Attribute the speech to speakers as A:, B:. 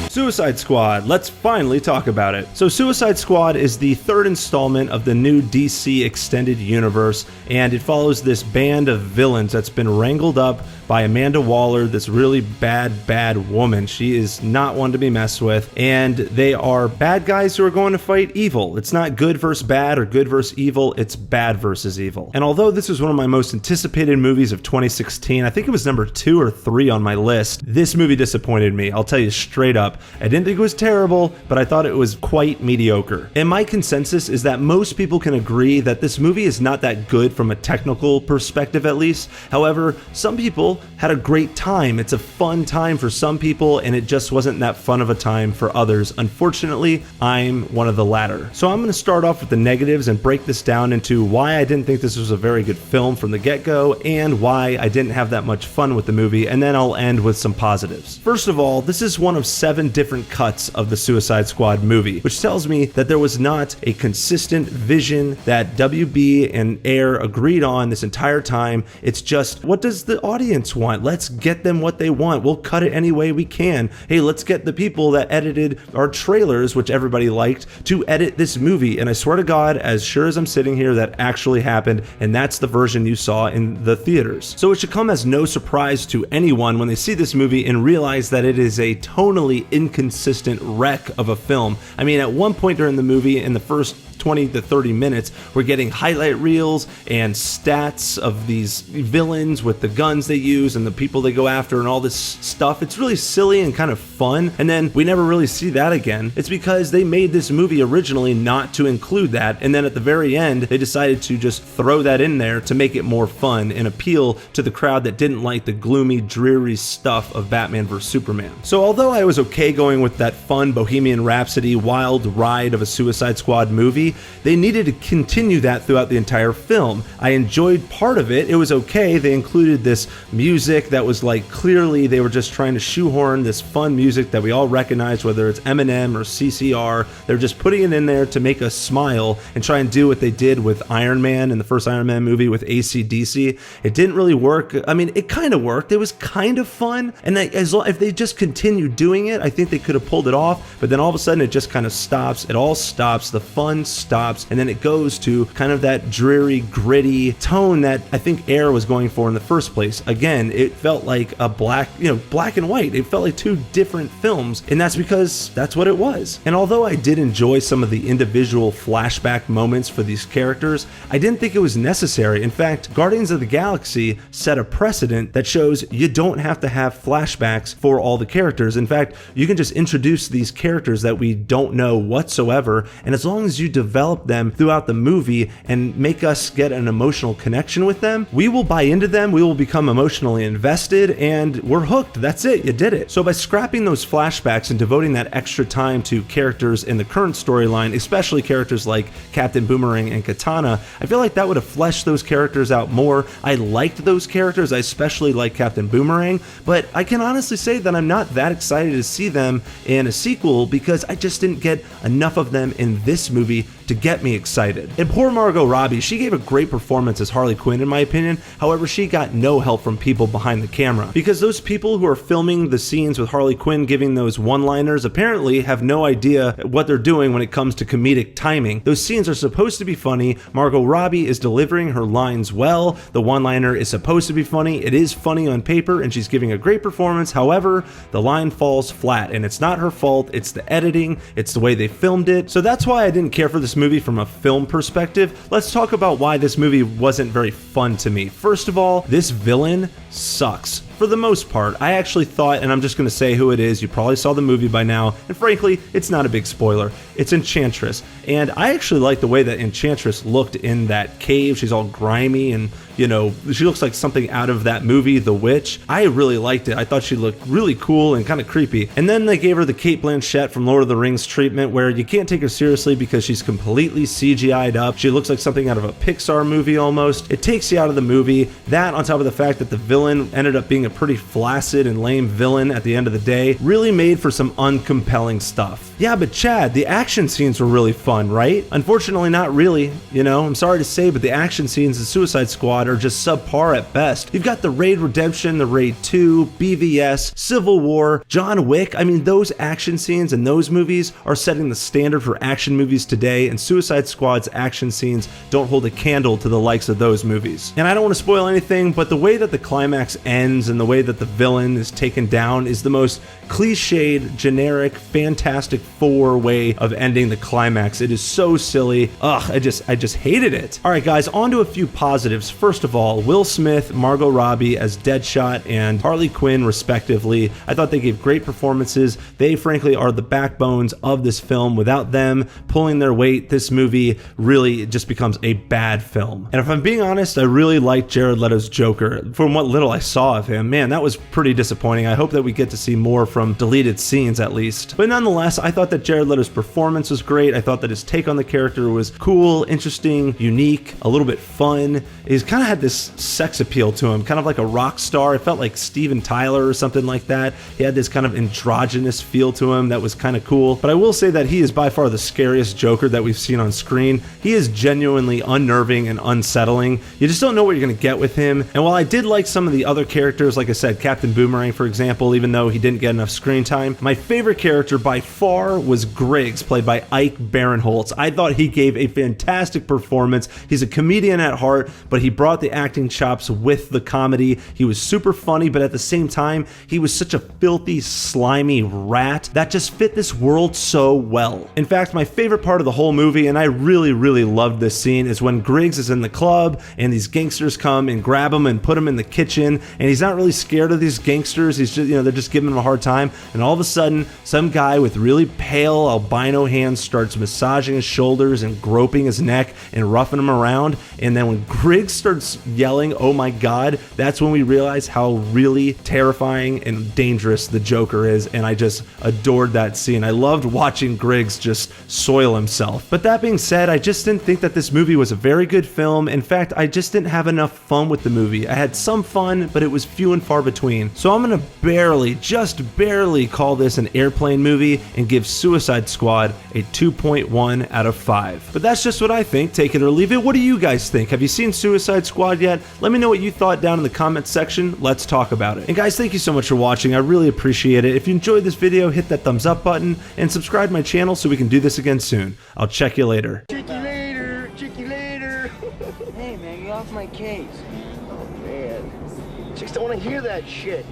A: Suicide Squad, let's finally talk about it. So Suicide Squad is the third installment of the new DC Extended Universe, and it follows this band of villains that's been wrangled up by Amanda Waller, this really bad woman. She is not one to be messed with, and they are bad guys who are going to fight evil. It's not good versus bad or good versus evil, it's bad versus evil. And although this was one of my most anticipated movies of 2016, I think it was number 2 or 3 on my list, this movie disappointed me. I'll tell you straight up. I didn't think it was terrible, but I thought it was quite mediocre. And my consensus is that most people can agree that this movie is not that good from a technical perspective at least. However, some people had a great time. It's a fun time for some people, and it just wasn't that fun of a time for others. Unfortunately, I'm one of the latter. So I'm going to start off with the negatives and break this down into why I didn't think this was a very good film from the get-go and why I didn't have that much fun with the movie, and then I'll end with some positives. First of all, this is one of 7 different cuts of the Suicide Squad movie, which tells me that there was not a consistent vision that WB and Ayer agreed on this entire time. It's just, what does the audience want? Let's get them what they want. We'll cut it any way we can. Hey, let's get the people that edited our trailers, which everybody liked, to edit this movie. And I swear to God, as sure as I'm sitting here, that actually happened, and that's the version you saw in the theaters. So it should come as no surprise to anyone when they see this movie and realize that it is a tonally inconsistent wreck of a film. I mean, at one point during the movie, in the first 20 to 30 minutes, we're getting highlight reels and stats of these villains with the guns they use and the people they go after and all this stuff. It's really silly and kind of fun, and then we never really see that again. It's because they made this movie originally not to include that, and then at the very end they decided to just throw that in there to make it more fun and appeal to the crowd that didn't like the gloomy, dreary stuff of Batman vs Superman. So although I was okay going with that fun Bohemian Rhapsody wild ride of a Suicide Squad movie, they needed to continue that throughout the entire film. I enjoyed part of it. It was okay. They included this music that was like, clearly they were just trying to shoehorn this fun music that we all recognize, whether it's Eminem or CCR. They're just putting it in there to make us smile and try and do what they did with Iron Man in the first Iron Man movie with AC/DC. It didn't really work. I mean, it kind of worked. It was kind of fun. And if they just continued doing it, I think they could have pulled it off. But then all of a sudden it just kind of stops. It all stops. The fun stops, and then it goes to kind of that dreary, gritty tone that I think Ayer was going for in the first place. Again, it felt like a black and white. It felt like 2 different films, and that's because that's what it was. And although I did enjoy some of the individual flashback moments for these characters, I didn't think it was necessary. In fact, Guardians of the Galaxy set a precedent that shows you don't have to have flashbacks for all the characters. In fact, you can just introduce these characters that we don't know whatsoever, and as long as you develop them throughout the movie and make us get an emotional connection with them, we will buy into them, we will become emotionally invested, and we're hooked. That's it, you did it. So by scrapping those flashbacks and devoting that extra time to characters in the current storyline, especially characters like Captain Boomerang and Katana, I feel like that would have fleshed those characters out more. I liked those characters, I especially like Captain Boomerang, but I can honestly say that I'm not that excited to see them in a sequel because I just didn't get enough of them in this movie to get me excited. And poor Margot Robbie, she gave a great performance as Harley Quinn in my opinion. However, she got no help from people behind the camera, because those people who are filming the scenes with Harley Quinn giving those one-liners apparently have no idea what they're doing when it comes to comedic timing. Those scenes are supposed to be funny. Margot Robbie is delivering her lines well. The one-liner is supposed to be funny. It is funny on paper and she's giving a great performance. However, the line falls flat, and it's not her fault. It's the editing. It's the way they filmed it. So that's why I didn't care for this movie from a film perspective. Let's talk about why this movie wasn't very fun to me. First of all, this villain sucks. For the most part, I actually thought, and I'm just going to say who it is, you probably saw the movie by now, and frankly, it's not a big spoiler. It's Enchantress. And I actually like the way that Enchantress looked in that cave. She's all grimy and, you know, she looks like something out of that movie, The Witch. I really liked it. I thought she looked really cool and kind of creepy. And then they gave her the Cate Blanchett from Lord of the Rings treatment, where you can't take her seriously because she's completely CGI'd up. She looks like something out of a Pixar movie almost. It takes you out of the movie. That, on top of the fact that the villain ended up being a pretty flaccid and lame villain at the end of the day, really made for some uncompelling stuff. Yeah, but Chad, the action scenes were really fun. fun, right? Unfortunately, not really. You know, I'm sorry to say, but the action scenes in Suicide Squad are just subpar at best. You've got the Raid Redemption, the Raid 2, BVS, Civil War, John Wick. I mean, those action scenes in those movies are setting the standard for action movies today, and Suicide Squad's action scenes don't hold a candle to the likes of those movies. And I don't want to spoil anything, but the way that the climax ends and the way that the villain is taken down is the most cliched, generic, Fantastic Four way of ending the climax. It is so silly. Ugh, I just hated it. All right, guys, on to a few positives. First of all, Will Smith, Margot Robbie as Deadshot and Harley Quinn, respectively. I thought they gave great performances. They, frankly, are the backbones of this film. Without them pulling their weight, this movie really just becomes a bad film. And if I'm being honest, I really liked Jared Leto's Joker. From what little I saw of him, man, that was pretty disappointing. I hope that we get to see more from deleted scenes at least. But nonetheless, I thought that Jared Leto's performance was great. I thought that his take on the character was cool, interesting, unique, a little bit fun. He's kind of had this sex appeal to him, kind of like a rock star. It felt like Steven Tyler or something like that. He had this kind of androgynous feel to him that was kind of cool. But I will say that he is by far the scariest Joker that we've seen on screen. He is genuinely unnerving and unsettling. You just don't know what you're going to get with him. And while I did like some of the other characters, like I said, Captain Boomerang, for example, even though he didn't get enough screen time, my favorite character by far was Griggs, played by Ike Barinholtz. I thought he gave a fantastic performance. He's a comedian at heart, but he brought the acting chops with the comedy. He was super funny, but at the same time, he was such a filthy, slimy rat that just fit this world so well. In fact, my favorite part of the whole movie, and I really, really loved this scene, is when Griggs is in the club and these gangsters come and grab him and put him in the kitchen, and he's not really scared of these gangsters. He's just, they're just giving him a hard time, and all of a sudden, some guy with really pale albino hands starts massaging his shoulders and groping his neck and roughing him around, and then when Griggs starts yelling, "Oh my God," that's when we realize how really terrifying and dangerous the Joker is, and I just adored that scene. I loved watching Griggs just soil himself. But that being said, I just didn't think that this movie was a very good film. In fact, I just didn't have enough fun with the movie. I had some fun, but it was few and far between. So I'm gonna just barely call this an airplane movie and give Suicide Squad a 2.1 out of 5. But that's just what I think. Take it or leave it. What do you guys think? Have you seen Suicide Squad yet? Let me know what you thought down in the comments section. Let's talk about it. And guys, thank you so much for watching. I really appreciate it. If you enjoyed this video, hit that thumbs up button and subscribe to my channel so we can do this again soon. I'll check you later.
B: Check you later. Check you later.
C: Hey man, get off my case.
B: Oh man. Chicks don't want to hear that shit.